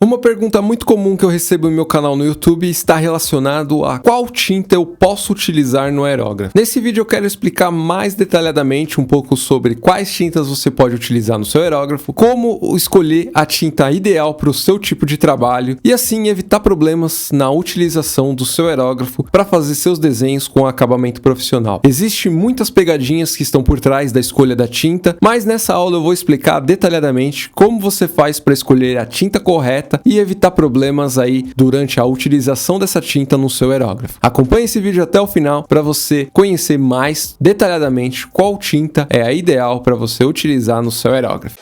Uma pergunta muito comum que eu recebo no meu canal no YouTube está relacionado a qual tinta eu posso utilizar no aerógrafo. Nesse vídeo eu quero explicar mais detalhadamente um pouco sobre quais tintas você pode utilizar no seu aerógrafo, como escolher a tinta ideal para o seu tipo de trabalho e assim evitar problemas na utilização do seu aerógrafo para fazer seus desenhos com acabamento profissional. Existem muitas pegadinhas que estão por trás da escolha da tinta, mas nessa aula eu vou explicar detalhadamente como você faz para escolher a tinta correta e evitar problemas aí durante a utilização dessa tinta no seu aerógrafo. Acompanhe esse vídeo até o final para você conhecer mais detalhadamente qual tinta é a ideal para você utilizar no seu aerógrafo.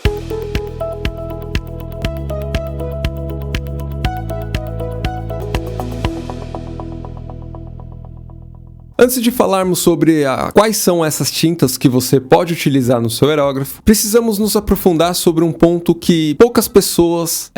Antes de falarmos sobre quais são essas tintas que você pode utilizar no seu aerógrafo, precisamos nos aprofundar sobre um ponto que poucas pessoas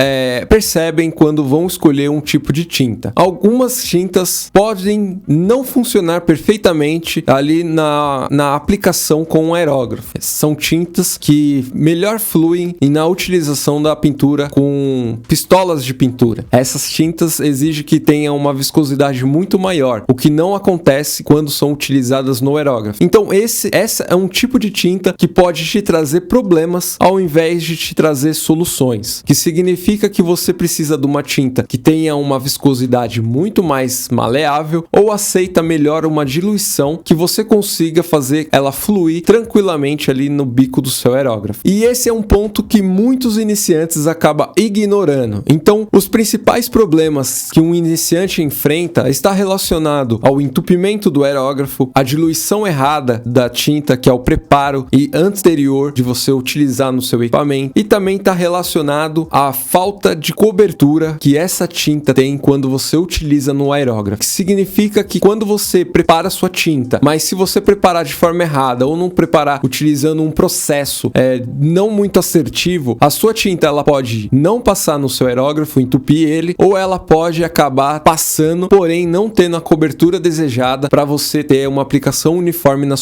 percebem quando vão escolher um tipo de tinta. Algumas tintas podem não funcionar perfeitamente ali na aplicação com o aerógrafo. São tintas que melhor fluem na utilização da pintura com pistolas de pintura. Essas tintas exigem que tenha uma viscosidade muito maior, o que não acontece quando são utilizadas no aerógrafo. Então essa é um tipo de tinta que pode te trazer problemas ao invés de te trazer soluções, que significa que você precisa de uma tinta que tenha uma viscosidade muito mais maleável ou aceita melhor uma diluição que você consiga fazer ela fluir tranquilamente ali no bico do seu aerógrafo. E esse é um ponto que muitos iniciantes acabam ignorando. Então os principais problemas que um iniciante enfrenta está relacionado ao entupimento do aerógrafo, a diluição errada da tinta, que é o preparo e anterior de você utilizar no seu equipamento, e também está relacionado à falta de cobertura que essa tinta tem quando você utiliza no aerógrafo. Que significa que quando você prepara a sua tinta, mas se você preparar de forma errada ou não preparar utilizando um processo não muito assertivo, a sua tinta ela pode não passar no seu aerógrafo, entupir ele, ou ela pode acabar passando, porém não tendo a cobertura desejada para você ter uma aplicação uniforme na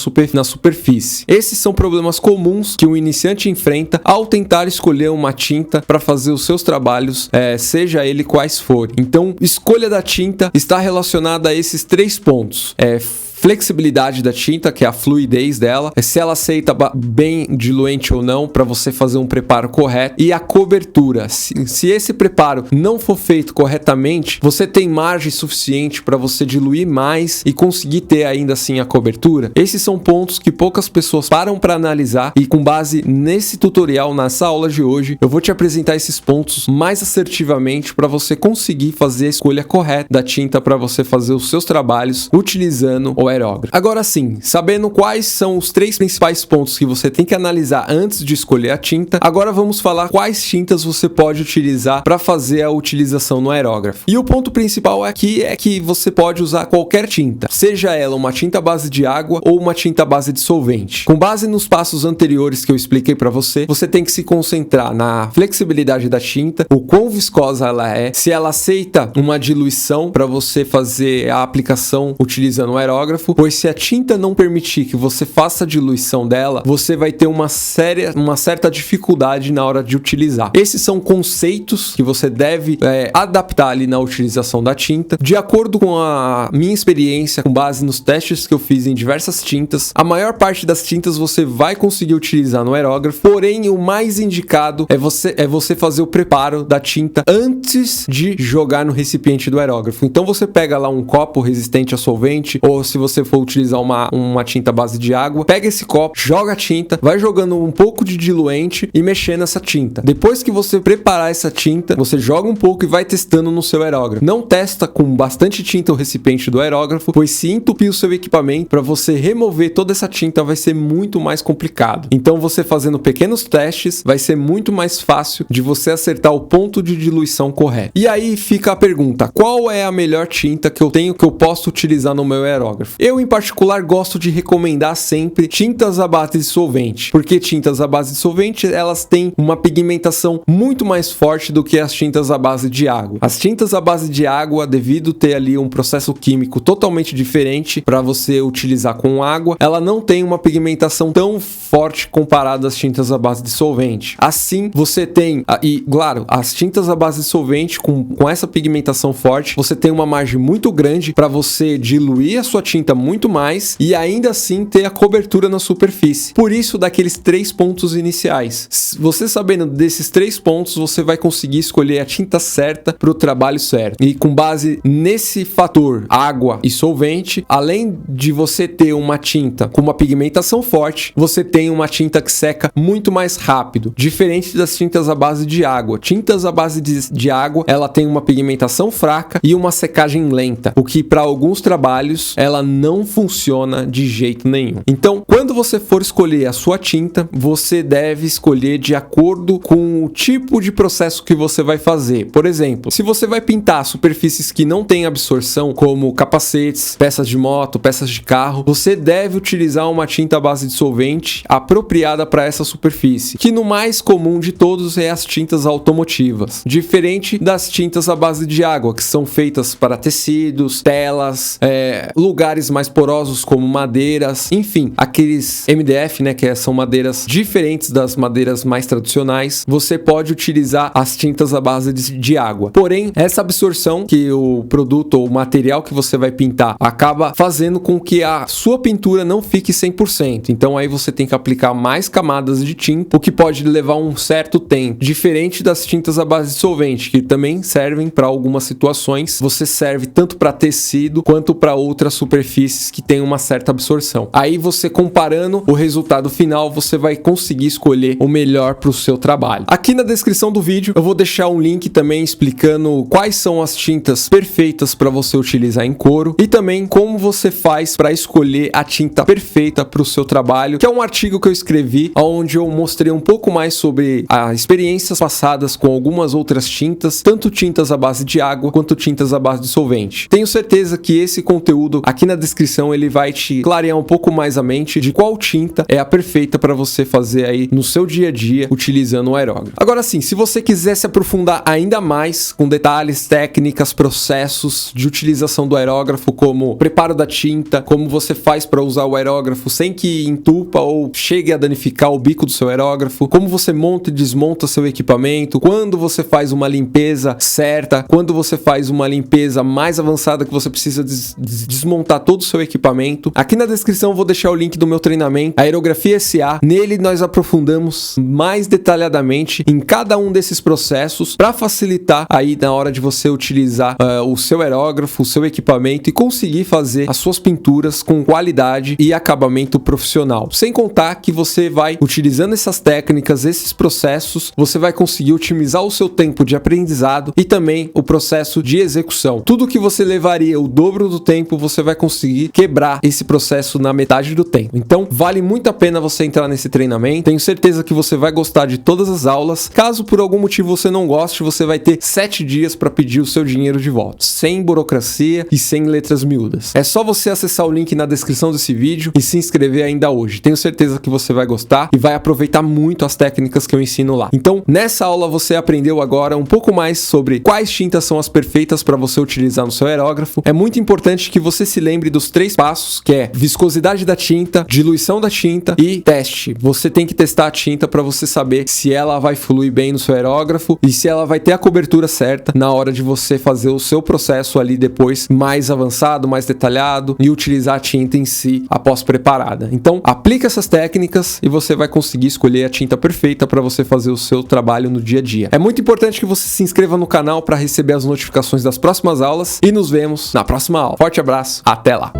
superfície. Esses são problemas comuns que o iniciante enfrenta ao tentar escolher uma tinta para fazer os seus trabalhos, seja ele quais forem. Então, escolha da tinta está relacionada a esses 3 pontos. Flexibilidade da tinta, que é a fluidez dela, se ela aceita bem diluente ou não para você fazer um preparo correto, e a cobertura. Se esse preparo não for feito corretamente, você tem margem suficiente para você diluir mais e conseguir ter ainda assim a cobertura. Esses são pontos que poucas pessoas param para analisar, e com base nesse tutorial, nessa aula de hoje, eu vou te apresentar esses pontos mais assertivamente para você conseguir fazer a escolha correta da tinta para você fazer os seus trabalhos utilizando o aerógrafo. Agora sim, sabendo quais são os 3 principais pontos que você tem que analisar antes de escolher a tinta, agora vamos falar quais tintas você pode utilizar para fazer a utilização no aerógrafo. E o ponto principal aqui é que você pode usar qualquer tinta, seja ela uma tinta à base de água ou uma tinta à base de solvente. Com base nos passos anteriores que eu expliquei para você, você tem que se concentrar na flexibilidade da tinta, o quão viscosa ela é, se ela aceita uma diluição para você fazer a aplicação utilizando o aerógrafo, pois se a tinta não permitir que você faça a diluição dela, você vai ter uma certa dificuldade na hora de utilizar. Esses são conceitos que você deve adaptar ali na utilização da tinta. De acordo com a minha experiência, com base nos testes que eu fiz em diversas tintas, a maior parte das tintas você vai conseguir utilizar no aerógrafo, porém o mais indicado é você fazer o preparo da tinta antes de jogar no recipiente do aerógrafo. Então você pega lá um copo resistente a solvente, ou se você for utilizar uma tinta à base de água, pega esse copo, joga a tinta, vai jogando um pouco de diluente e mexendo nessa tinta. Depois que você preparar essa tinta, você joga um pouco e vai testando no seu aerógrafo. Não testa com bastante tinta o recipiente do aerógrafo, pois se entupir o seu equipamento, para você remover toda essa tinta vai ser muito mais complicado. Então você fazendo pequenos testes, vai ser muito mais fácil de você acertar o ponto de diluição correto. E aí fica a pergunta, qual é a melhor tinta que eu posso utilizar no meu aerógrafo? Eu, em particular, gosto de recomendar sempre tintas à base de solvente, porque tintas à base de solvente, elas têm uma pigmentação muito mais forte do que as tintas à base de água. As tintas à base de água, devido ter ali um processo químico totalmente diferente para você utilizar com água, ela não tem uma pigmentação tão forte comparada às tintas à base de solvente. Assim, você tem, e claro, as tintas à base de solvente com essa pigmentação forte, você tem uma margem muito grande para você diluir a sua tinta muito mais e ainda assim ter a cobertura na superfície. Por isso, daqueles 3 pontos iniciais. Você sabendo desses 3 pontos, você vai conseguir escolher a tinta certa para o trabalho certo. E com base nesse fator, água e solvente, além de você ter uma tinta com uma pigmentação forte, você tem uma tinta que seca muito mais rápido, diferente das tintas à base de água. Tintas à base de água, ela tem uma pigmentação fraca e uma secagem lenta, o que para alguns trabalhos ela não funciona de jeito nenhum. Então, quando você for escolher a sua tinta, você deve escolher de acordo com o tipo de processo que você vai fazer. Por exemplo, se você vai pintar superfícies que não têm absorção, como capacetes, peças de moto, peças de carro, você deve utilizar uma tinta à base de solvente apropriada para essa superfície, que no mais comum de todos é as tintas automotivas, diferente das tintas à base de água, que são feitas para tecidos, telas, lugares mais porosos como madeiras, enfim, aqueles MDF, né, que são madeiras diferentes das madeiras mais tradicionais. Você pode utilizar as tintas à base de água. Porém, essa absorção que o produto ou o material que você vai pintar acaba fazendo com que a sua pintura não fique 100%. Então aí você tem que aplicar mais camadas de tinta, o que pode levar um certo tempo. Diferente das tintas à base de solvente, que também servem para algumas situações. Você serve tanto para tecido quanto para outras superfícies que têm uma certa absorção. Aí você comparando o resultado final, você vai conseguir escolher o melhor para o seu trabalho. Aqui na descrição do vídeo eu vou deixar um link também explicando quais são as tintas perfeitas para você utilizar em couro e também como você faz para escolher a tinta perfeita para o seu trabalho, que é um artigo que eu escrevi onde eu mostrei um pouco mais sobre as experiências passadas com algumas outras tintas, tanto tintas à base de água quanto tintas à base de solvente. Tenho certeza que esse conteúdo aqui na descrição ele vai te clarear um pouco mais a mente de qual tinta é a perfeita para você fazer aí no seu dia a dia utilizando o aerógrafo. Agora sim, se você quiser se aprofundar ainda mais com detalhes, técnicas, processos de utilização do aerógrafo, como preparo da tinta, como você faz para usar o aerógrafo sem que entupa ou chegue a danificar o bico do seu aerógrafo, como você monta e desmonta seu equipamento, quando você faz uma limpeza certa, quando você faz uma limpeza mais avançada que você precisa desmontar todo o seu equipamento. Aqui na descrição eu vou deixar o link do meu treinamento, Aerografia SA. Nele nós aprofundamos mais detalhadamente em cada um desses processos para facilitar aí na hora de você utilizar o seu aerógrafo, o seu equipamento e conseguir fazer as suas pinturas com qualidade e acabamento profissional. Sem contar que você vai, utilizando essas técnicas, esses processos, você vai conseguir otimizar o seu tempo de aprendizado e também o processo de execução. Tudo que você levaria o dobro do tempo, você vai conseguir quebrar esse processo na metade do tempo. Então, vale muito a pena você entrar nesse treinamento. Tenho certeza que você vai gostar de todas as aulas. Caso por algum motivo você não goste, você vai ter 7 dias para pedir o seu dinheiro de volta, sem burocracia e sem letras miúdas. É só você acessar o link na descrição desse vídeo e se inscrever ainda hoje. Tenho certeza que você vai gostar e vai aproveitar muito as técnicas que eu ensino lá. Então, nessa aula você aprendeu agora um pouco mais sobre quais tintas são as perfeitas para você utilizar no seu aerógrafo. É muito importante que você se lembre dos 3 passos, que é viscosidade da tinta, diluição da tinta e teste. Você tem que testar a tinta para você saber se ela vai fluir bem no seu aerógrafo e se ela vai ter a cobertura certa na hora de você fazer o seu processo ali depois mais avançado, mais detalhado e utilizar a tinta em si após preparada. Então, aplica essas técnicas e você vai conseguir escolher a tinta perfeita para você fazer o seu trabalho no dia a dia. É muito importante que você se inscreva no canal para receber as notificações das próximas aulas e nos vemos na próxima aula. Forte abraço, até lá!